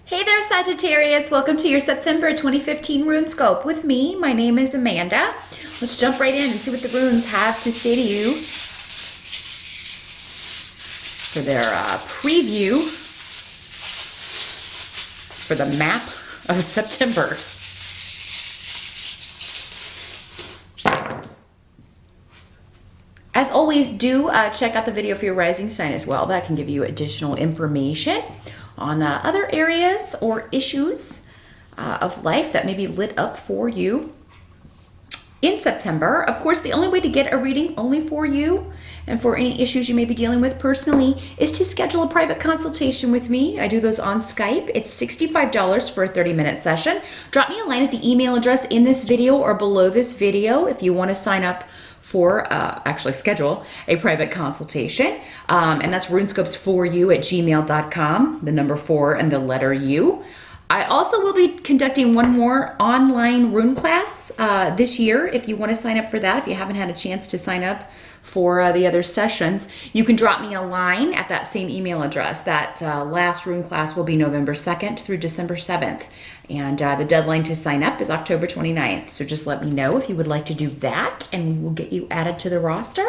Hey there, Sagittarius. Welcome to your September 2015 Runescope with me. My name is Amanda. Let's jump right in and see what the runes have to say to you for their preview for the map of September. As always, do check out the video for your rising sign as well. That can give you additional information on other areas or issues of life that may be lit up for you in September. Of course, the only way to get a reading only for you and for any issues you may be dealing with personally is to schedule a private consultation with me. I do those on Skype. It's $65 for a 30-minute session. Drop me a line at the email address in this video or below this video if you want to sign up for actually schedule a private consultation. And that's runescopes4u@gmail.com, the number 4 and the letter U. I also will be conducting one more online rune class this year. If you want to sign up for that, if you haven't had a chance to sign up for the other sessions, you can drop me a line at that same email address. That last rune class will be November 2nd through December 7th. And the deadline to sign up is October 29th. So just let me know if you would like to do that and we will get you added to the roster.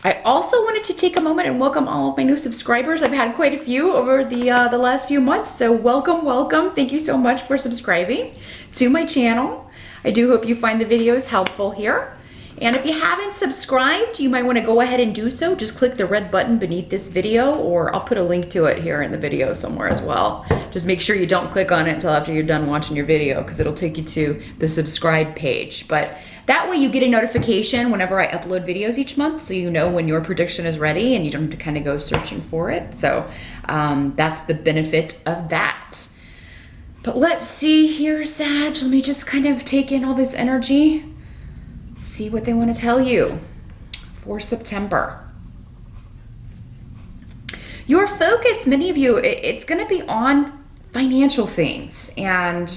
I also wanted to take a moment and welcome all of my new subscribers. I've had quite a few over the last few months. So welcome, welcome. Thank you so much for subscribing to my channel. I do hope you find the videos helpful here. And if you haven't subscribed, you might want to go ahead and do so. Just click the red button beneath this video, or I'll put a link to it here in the video somewhere as well. Just make sure you don't click on it until after you're done watching your video, because it'll take you to the subscribe page. But that way you get a notification whenever I upload videos each month, so you know when your prediction is ready and you don't have to kind of go searching for it. So that's the benefit of that. But let's see here, Sag. Let me just kind of take in all this energy. See what they want to tell you for September. Your focus, many of you, it's going to be on financial things. And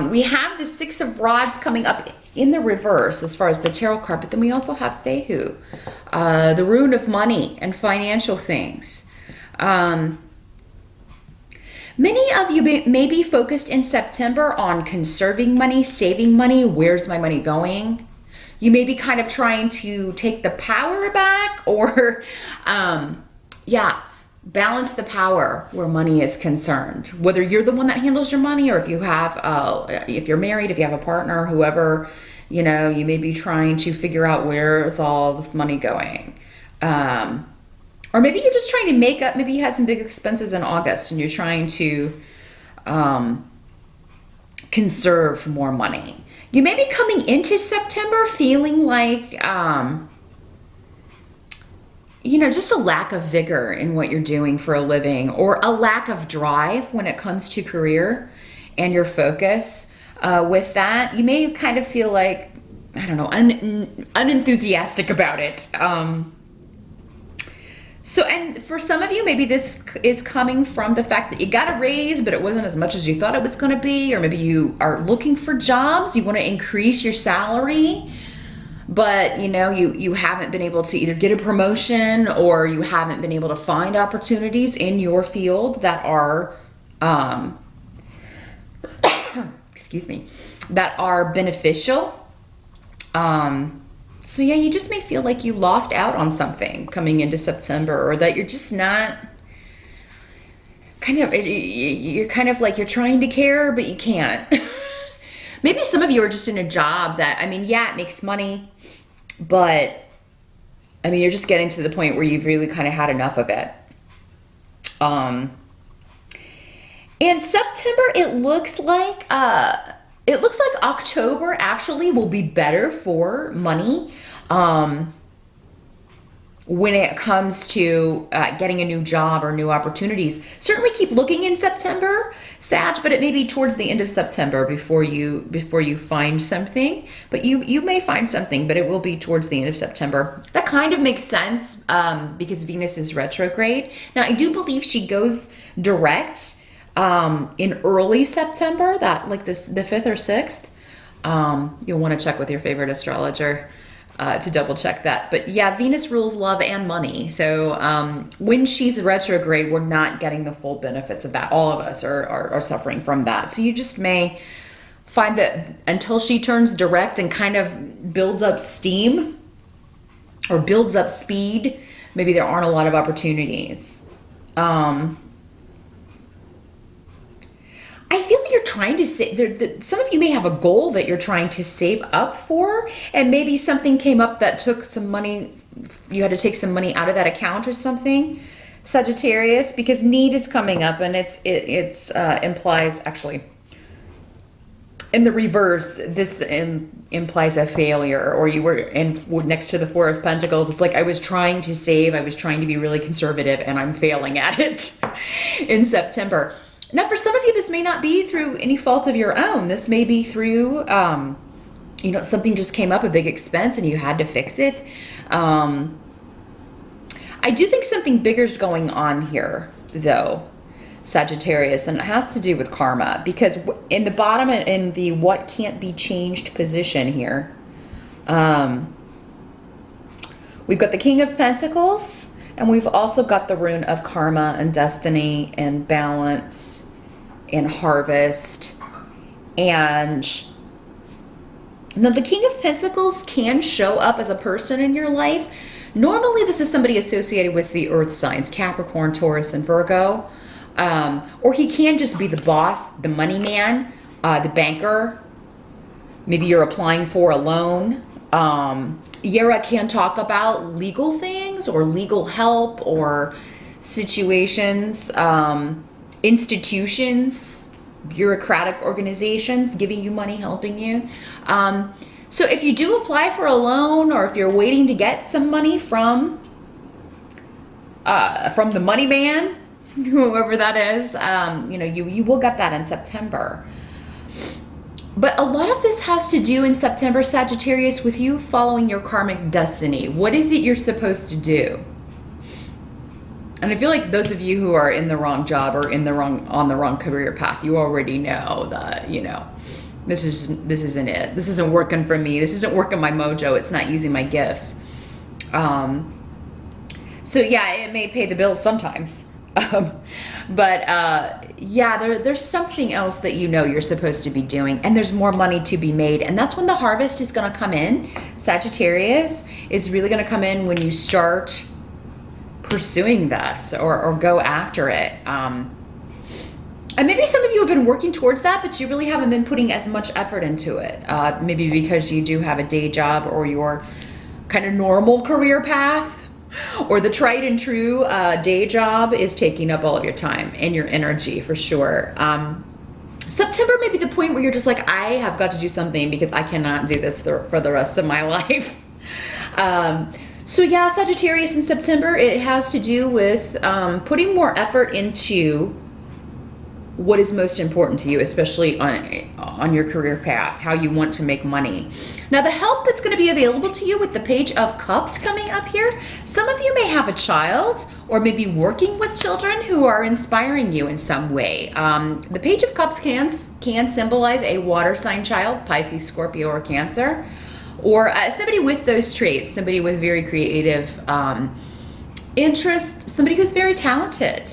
we have the 6 of Rods coming up in the reverse as far as the tarot card, but then we also have Fehu, the rune of money and financial things. Many of you may be focused in September on conserving money, saving money. Where's my money going? You may be kind of trying to take the power back or, balance the power where money is concerned. Whether you're the one that handles your money or if you have, if you're married, if you have a partner, whoever, you know, you may be trying to figure out where's all the money going. Or maybe you're just trying to make up, maybe you had some big expenses in August and you're trying to conserve more money. You may be coming into September feeling like, just a lack of vigor in what you're doing for a living, or a lack of drive when it comes to career and your focus with that. You may kind of feel like, I don't know, unenthusiastic about it. So, and for some of you, maybe this is coming from the fact that you got a raise, but it wasn't as much as you thought it was going to be, or maybe you are looking for jobs, you want to increase your salary, but you haven't been able to either get a promotion or you haven't been able to find opportunities in your field that are, excuse me, that are beneficial. So yeah, you just may feel like you lost out on something coming into September, or that you're just not you're kind of like you're trying to care, but you can't. Maybe some of you are just in a job that, it makes money, but you're just getting to the point where you've really kind of had enough of it. In September, it looks like October actually will be better for money when it comes to getting a new job or new opportunities. Certainly keep looking in September, Sag, but it may be towards the end of September before you find something. But you may find something, but it will be towards the end of September. That kind of makes sense because Venus is retrograde. Now, I do believe she goes direct in early September, that like the 5th or 6th. You'll want to check with your favorite astrologer. to double check that. But yeah, Venus rules love and money. So when she's retrograde, we're not getting the full benefits of that. All of us are suffering from that. So you just may find that until she turns direct and kind of builds up steam or builds up speed, maybe there aren't a lot of opportunities. I feel like you're trying to save, some of you may have a goal that you're trying to save up for, and maybe something came up that took some money, you had to take some money out of that account or something, Sagittarius, because need is coming up, and it implies, actually, in the reverse, this implies a failure, or you were next to the Four of Pentacles. It's like, I was trying to save, I was trying to be really conservative, and I'm failing at it in September. Now, for some of you, this may not be through any fault of your own. This may be through, you know, something just came up, a big expense, and you had to fix it. I do think something bigger is going on here, though, Sagittarius, and it has to do with karma, because in the bottom, in the what can't be changed position here, we've got the King of Pentacles, and we've also got the rune of karma and destiny and balance and harvest. And now the King of Pentacles can show up as a person in your life. Normally this is somebody associated with the earth signs, Capricorn, Taurus, and Virgo. Or he can just be the boss, the money man, the banker. Maybe you're applying for a loan. Yera can talk about legal things or legal help or situations, institutions, bureaucratic organizations giving you money, helping you. So if you do apply for a loan, or if you're waiting to get some money from the money man, whoever that is, you know, you will get that in September. But a lot of this has to do in September, Sagittarius, with you following your karmic destiny. What is it you're supposed to do? And I feel like those of you who are in the wrong job or on the wrong career path, you already know that, you know, this isn't it. This isn't working for me. This isn't working my mojo. It's not using my gifts. So yeah, it may pay the bills sometimes. Yeah, there's something else that you know you're supposed to be doing, and there's more money to be made, and that's when the harvest is going to come in. Sagittarius is really going to come in when you start pursuing this or go after it. And maybe some of you have been working towards that, but you really haven't been putting as much effort into it. Maybe because you do have a day job, or your kind of normal career path, or the tried and true day job is taking up all of your time and your energy, for sure. September may be the point where you're just like, I have got to do something because I cannot do this for the rest of my life. So yeah, Sagittarius in September, it has to do with putting more effort into what is most important to you, especially on your career path, how you want to make money. Now, the help that's going to be available to you with the Page of Cups coming up here, some of you may have a child or maybe working with children who are inspiring you in some way. The Page of Cups can symbolize a water sign child, Pisces, Scorpio, or Cancer, or somebody with those traits, somebody with very creative interest, somebody who's very talented.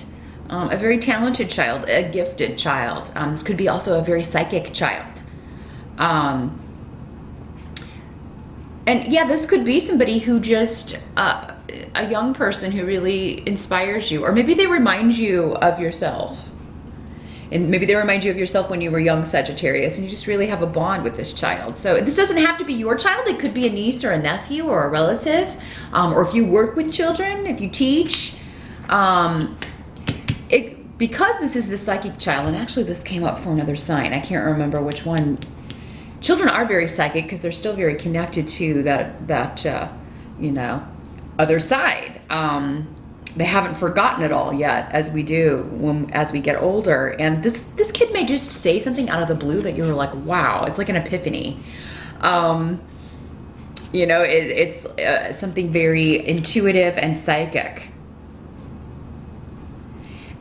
A very talented child, a gifted child. This could be also a very psychic child. And yeah, this could be somebody who just, a young person who really inspires you. Or maybe they remind you of yourself. And maybe they remind you of yourself when you were young, Sagittarius, and you just really have a bond with this child. So this doesn't have to be your child. It could be a niece or a nephew or a relative. Or if you work with children, if you teach. Because this is the psychic child, and actually this came up for another sign. I can't remember which one. Children are very psychic because they're still very connected to that you know, other side. They haven't forgotten it all yet, as we do as we get older. And this kid may just say something out of the blue that you're like, wow, it's like an epiphany. You know, it's something very intuitive and psychic.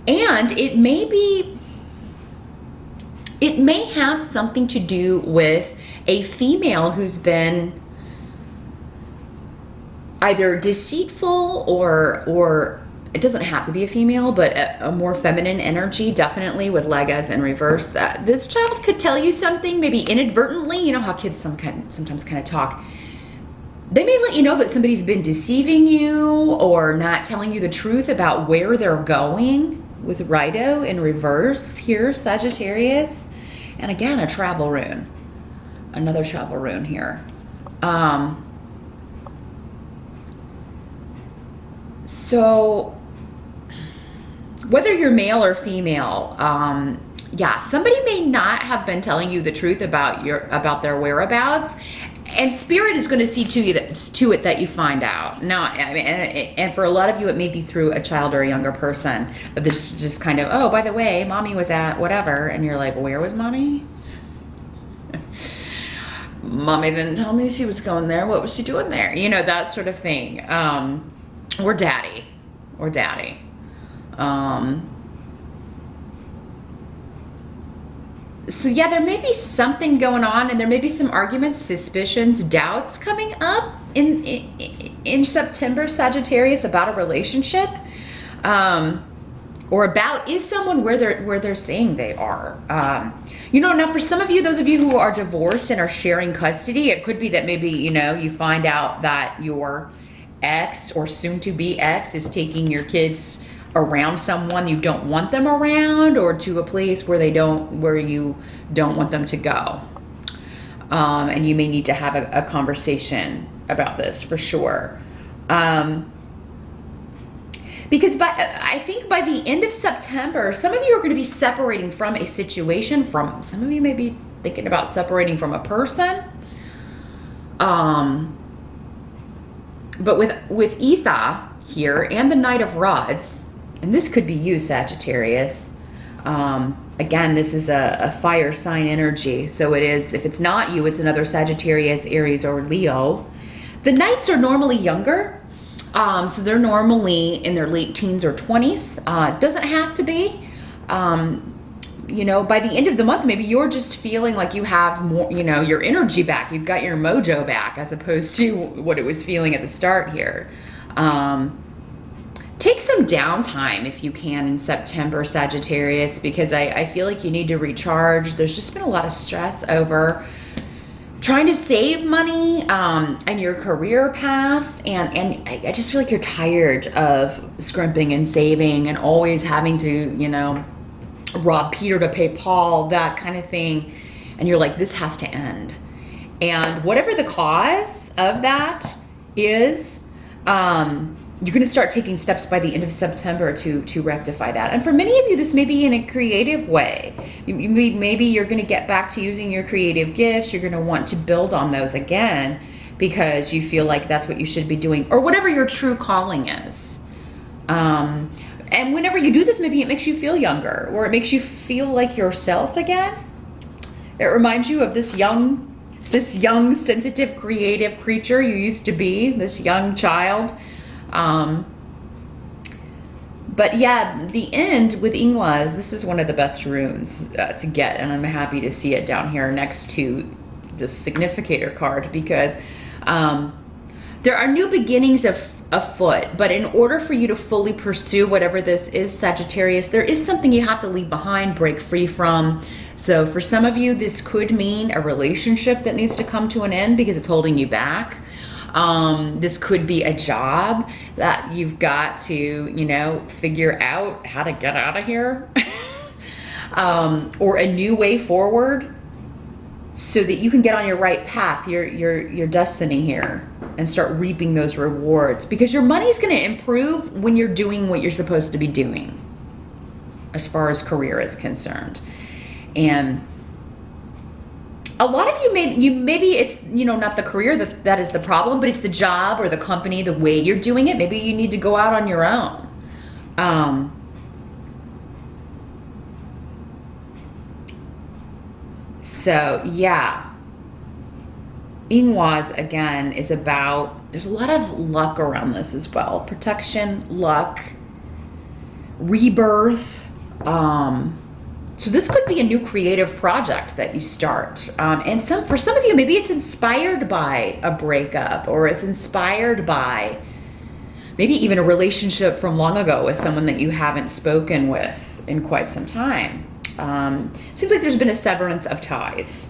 And it may have something to do with a female who's been either deceitful or it doesn't have to be a female, but a more feminine energy, definitely with Legas in reverse, that this child could tell you something, maybe inadvertently. You know how kids sometimes kind of talk. They may let you know that somebody's been deceiving you or not telling you the truth about where they're going, with Rido in reverse here, Sagittarius. And again, a travel rune. Another travel rune here. So whether you're male or female, yeah, somebody may not have been telling you the truth about their whereabouts, and Spirit is going to see to it that you find out. Now, I mean, and for a lot of you, it may be through a child or a younger person, but this is just kind of, oh, by the way, mommy was at whatever, and you're like, where was mommy? Mommy didn't tell me she was going there. What was she doing there? You know, that sort of thing. Or daddy. So yeah, there may be something going on, and there may be some arguments, suspicions, doubts coming up in September, Sagittarius, about a relationship, or about, is someone where they're saying they are. You know, now for some of you, those of you who are divorced and are sharing custody, it could be that maybe, you know, you find out that your ex or soon to be ex is taking your kids around someone you don't want them around, or to a place where you don't want them to go. And you may need to have a conversation about this for sure. Because I think by the end of September, some of you are going to be separating from a situation. Some of you may be thinking about separating from a person. But with Isa here and the Knight of Rods, and this could be you, Sagittarius. Again, this is a fire sign energy. So it is, if it's not you, it's another Sagittarius, Aries, or Leo. The Knights are normally younger. So they're normally in their late teens or 20s. Doesn't have to be. You know, by the end of the month, maybe you're just feeling like you have more, you know, your energy back. You've got your mojo back, as opposed to what it was feeling at the start here. Take some downtime if you can in September, Sagittarius, because I feel like you need to recharge. There's just been a lot of stress over trying to save money and your career path, and I just feel like you're tired of scrimping and saving and always having to, you know, rob Peter to pay Paul, that kind of thing. And you're like, this has to end. And whatever the cause of that is, you're going to start taking steps by the end of September to rectify that. And for many of you, this may be in a creative way. Maybe you're going to get back to using your creative gifts. You're going to want to build on those again because you feel like that's what you should be doing, or whatever your true calling is. And whenever you do this, maybe it makes you feel younger, or it makes you feel like yourself again. It reminds you of this young, sensitive, creative creature you used to be, this young child. But yeah, the end with Ingwas, this is one of the best runes to get, and I'm happy to see it down here next to the significator card, because there are new beginnings afoot, but in order for you to fully pursue whatever this is, Sagittarius, there is something you have to leave behind, break free from. So for some of you, this could mean a relationship that needs to come to an end because it's holding you back. This could be a job that you've got to, you know, figure out how to get out of here, or a new way forward so that you can get on your right path, your destiny here, and start reaping those rewards, because your money's going to improve when you're doing what you're supposed to be doing as far as career is concerned. And a lot of you maybe it's, you know, not the career that is the problem, but it's the job or the company, the way you're doing it. Maybe you need to go out on your own. So yeah, Ingwas again is about, there's a lot of luck around this as well. Protection, luck, rebirth, So this could be a new creative project that you start. And for some of you, maybe it's inspired by a breakup, or it's inspired by maybe even a relationship from long ago with someone that you haven't spoken with in quite some time. Seems like there's been a severance of ties.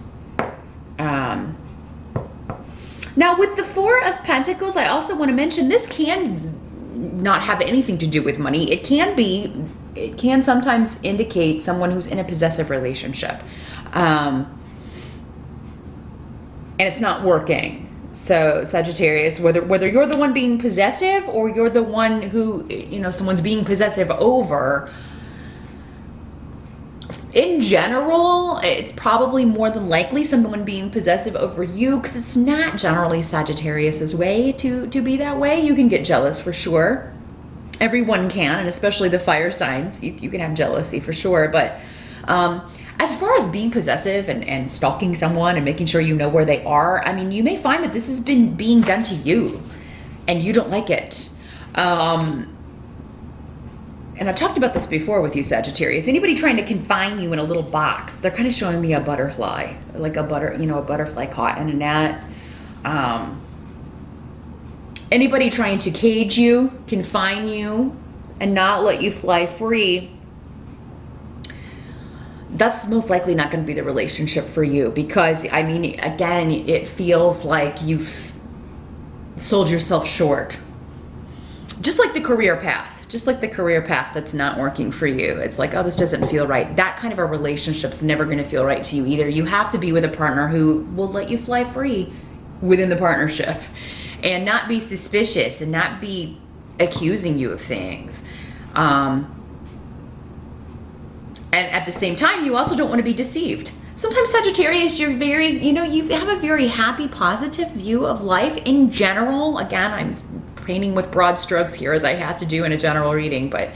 Now with the Four of Pentacles, I also want to mention this can not have anything to do with money. It can sometimes indicate someone who's in a possessive relationship. And it's not working. So Sagittarius, whether you're the one being possessive or you're the one who, someone's being possessive over, in general, it's probably more than likely someone being possessive over you, because it's not generally Sagittarius's way to be that way. You can get jealous for sure. Everyone can, and especially the fire signs, you can have jealousy for sure. But as far as being possessive and stalking someone and making sure you know where they are, I mean, you may find that this has been being done to you and you don't like it. And I've talked about this before with you, Sagittarius. Anybody trying to confine you in a little box, they're kind of showing me a butterfly, like a butterfly caught in a net. Anybody trying to cage you, confine you, and not let you fly free, that's most likely not going to be the relationship for you, because, I mean, again, it feels like you've sold yourself short. Just like the career path. Just like the career path that's not working for you. It's like, oh, this doesn't feel right. That kind of a relationship's never going to feel right to you either. You have to be with a partner who will let you fly free within the partnership and not be suspicious and not be accusing you of things. And at the same time, you also don't want to be deceived. Sometimes Sagittarius, you're very, you have a very happy, positive view of life in general. Again, I'm painting with broad strokes here, as I have to do in a general reading, but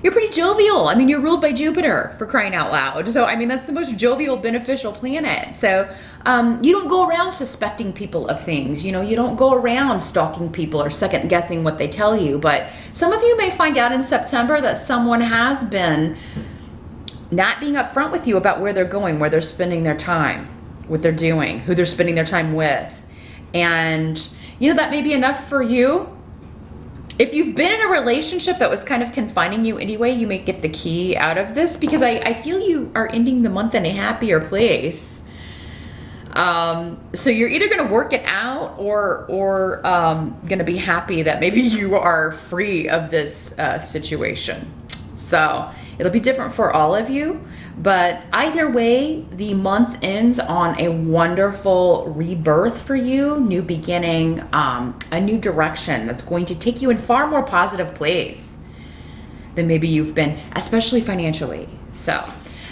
you're pretty jovial. I mean, you're ruled by Jupiter, for crying out loud. So, I mean, that's the most jovial, beneficial planet. So you don't go around suspecting people of things. You don't go around stalking people or second guessing what they tell you. But some of you may find out in September that someone has been not being upfront with you about where they're going, where they're spending their time, what they're doing, who they're spending their time with. And, that may be enough for you. If you've been in a relationship that was kind of confining you anyway, you may get the key out of this, because I feel you are ending the month in a happier place. So you're either going to work it out or going to be happy that maybe you are free of this situation. So it'll be different for all of you, but either way, the month ends on a wonderful rebirth for you, new beginning, a new direction that's going to take you in far more positive place than maybe you've been, especially financially. So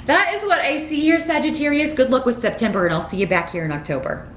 that is what I see here, Sagittarius. Good luck with September, and I'll see you back here in October.